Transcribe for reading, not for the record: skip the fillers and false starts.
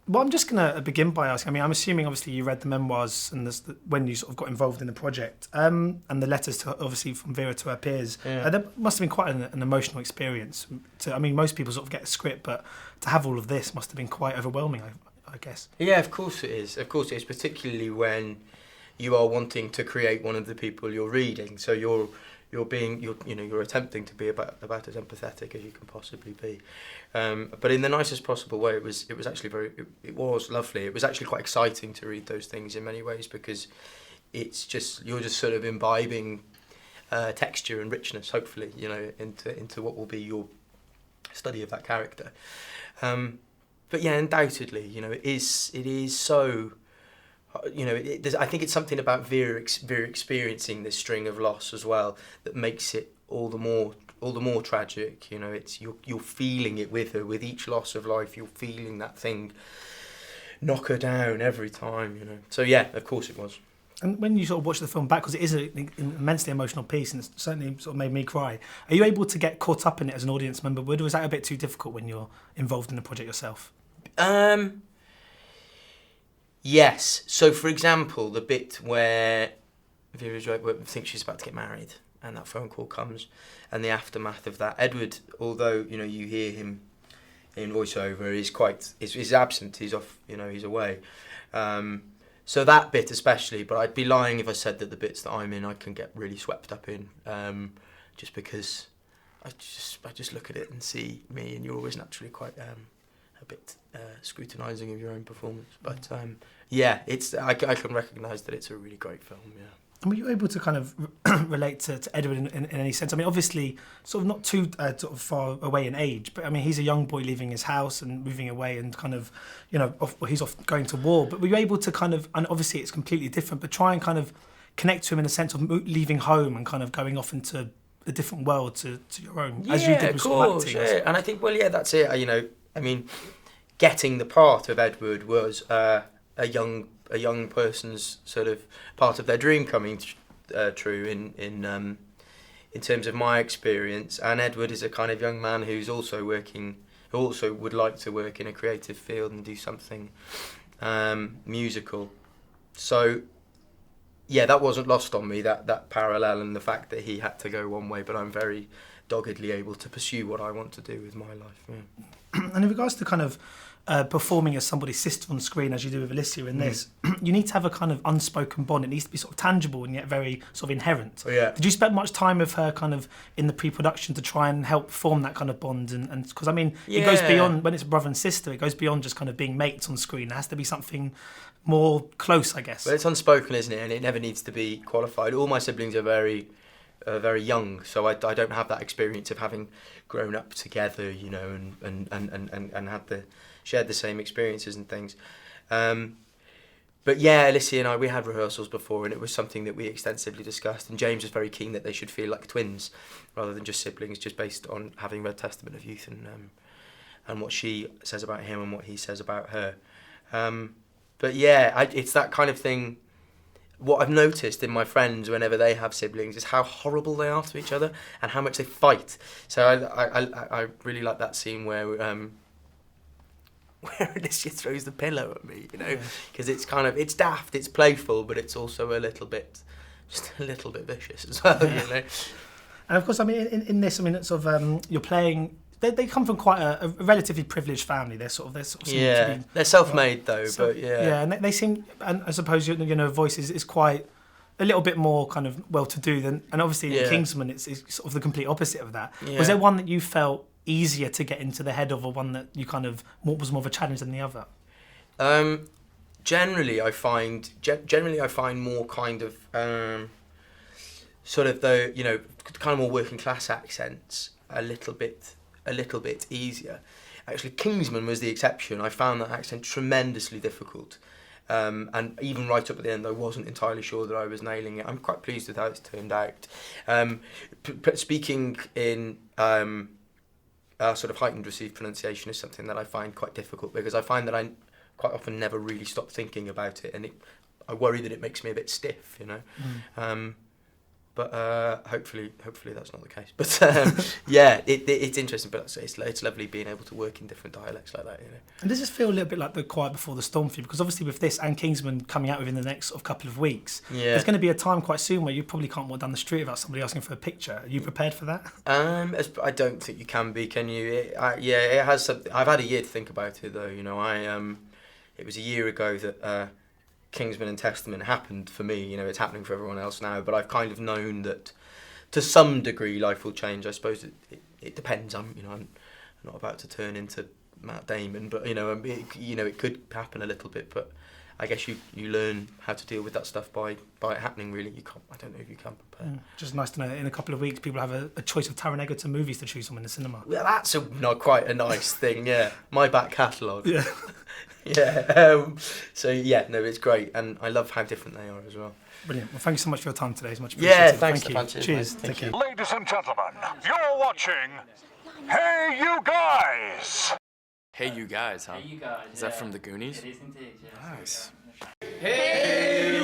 Well, I'm just going to begin by asking, I mean, I'm assuming obviously you read the memoirs and when you sort of got involved in the project, and the letters to, obviously from Vera to her peers. Yeah. That must have been quite an emotional experience. I mean, most people sort of get a script, but to have all of this must have been quite overwhelming, I guess. Yeah, of course it is. Of course it is, particularly when you are wanting to create one of the people you're reading. So you're attempting to be about as empathetic as you can possibly be, but in the nicest possible way. It was actually it was lovely. It was actually quite exciting to read those things in many ways, because you're just sort of imbibing texture and richness, hopefully, into what will be your study of that character. But yeah, undoubtedly, it is so. I think it's something about Vera experiencing this string of loss as well that makes it all the more tragic. It's you're feeling it with her. With each loss of life, you're feeling that thing knock her down every time. So yeah, of course it was. And when you sort of watch the film back, because it is an immensely emotional piece and it's certainly sort of made me cry, are you able to get caught up in it as an audience member would, or is that a bit too difficult when you're involved in the project yourself? Yes. So, for example, the bit where Vera thinks she's about to get married and that phone call comes and the aftermath of that. Edward, although, you hear him in voiceover, is absent. He's off, he's away. So that bit especially, but I'd be lying if I said that the bits that I'm in I can get really swept up in, just because I just look at it and see me, and you're always naturally quite a bit scrutinising of your own performance. But yeah, I can recognise that it's a really great film. Yeah. And were you able to kind of relate to Edward in any sense? I mean, obviously, sort of not too sort of far away in age, but I mean, he's a young boy leaving his house and moving away, and kind of, he's off going to war. But were you able to kind of, and obviously it's completely different, but try and kind of connect to him in a sense of leaving home and kind of going off into a different world to your own, as you did with course, acting? Yeah, and I think, that's it. I mean, getting the part of Edward was a young person's sort of part of their dream coming true in terms of my experience. And Edward is a kind of young man who's also working, who also would like to work in a creative field and do something musical. So yeah, that wasn't lost on me, that parallel and the fact that he had to go one way, but I'm very doggedly able to pursue what I want to do with my life. Yeah. And in regards to kind of performing as somebody's sister on screen, as you do with Alicia in this, you need to have a kind of unspoken bond. It needs to be sort of tangible and yet very sort of inherent. Oh, yeah. Did you spend much time with her kind of in the pre-production to try and help form that kind of bond? And because, I mean, it goes beyond, when it's brother and sister, it goes beyond just kind of being mates on screen. There has to be something more close, I guess. But it's unspoken, isn't it? And it never needs to be qualified. All my siblings are very young, so I don't have that experience of having grown up together, and had shared the same experiences and things. But yeah, Alicia and I, we had rehearsals before, and it was something that we extensively discussed, and James was very keen that they should feel like twins rather than just siblings, just based on having read Testament of Youth and what she says about him and what he says about her. But yeah, it's that kind of thing. What I've noticed in my friends whenever they have siblings is how horrible they are to each other and how much they fight. So I really like that scene where Alicia throws the pillow at me, because it's kind of, it's daft, it's playful, but it's also just a little bit vicious as well, And of course, I mean, in this, I mean, it's sort of you're playing. They come from quite a relatively privileged family. They're sort of they're self-made though, but yeah. Yeah, and they seem, and I suppose voice is quite a little bit more kind of well-to-do than, and obviously in Kingsman it's sort of the complete opposite of that. Yeah. Was there one that you felt easier to get into the head of, or one that you kind of was more of a challenge than the other? Generally, I find more kind of sort of the kind of more working class accents a little bit easier. Actually, Kingsman was the exception. I found that accent tremendously difficult. And even right up at the end, I wasn't entirely sure that I was nailing it. I'm quite pleased with how it's turned out. Speaking in sort of heightened received pronunciation is something that I find quite difficult, because I find that I quite often never really stop thinking about it, and I worry that it makes me a bit stiff, But hopefully that's not the case. But yeah, it's interesting. But it's lovely being able to work in different dialects like that, you know. And does this feel a little bit like The Quiet Before the Storm for you? Because obviously with this and Kingsman coming out within the next sort of couple of weeks, there's going to be a time quite soon where you probably can't walk down the street without somebody asking for a picture. Are you prepared for that? I don't think you can be. Can you? It has something. I've had a year to think about it though. You know, it was a year ago that Kingsman and Testament happened for me. You know, it's happening for everyone else now. But I've kind of known that to some degree life will change. I suppose it depends. I'm not about to turn into Matt Damon, but it could happen a little bit. But I guess you learn how to deal with that stuff by it happening. Really, you can't. I don't know if you can prepare. Just nice to know that in a couple of weeks people have a choice of Taron Egerton movies to choose from in the cinema. Well, that's not quite a nice thing. Yeah, my back catalogue. Yeah. Yeah. So yeah, no, it's great, and I love how different they are as well. Brilliant. Well, thank you so much for your time today. It's much appreciated. Yeah, thanks, Thank you. Cheers. Thank you. Ladies and gentlemen, you're watching Hey You Guys! Hey You Guys, huh? Hey, you guys. Is that from the Goonies? It is indeed, yeah. Nice. Hey.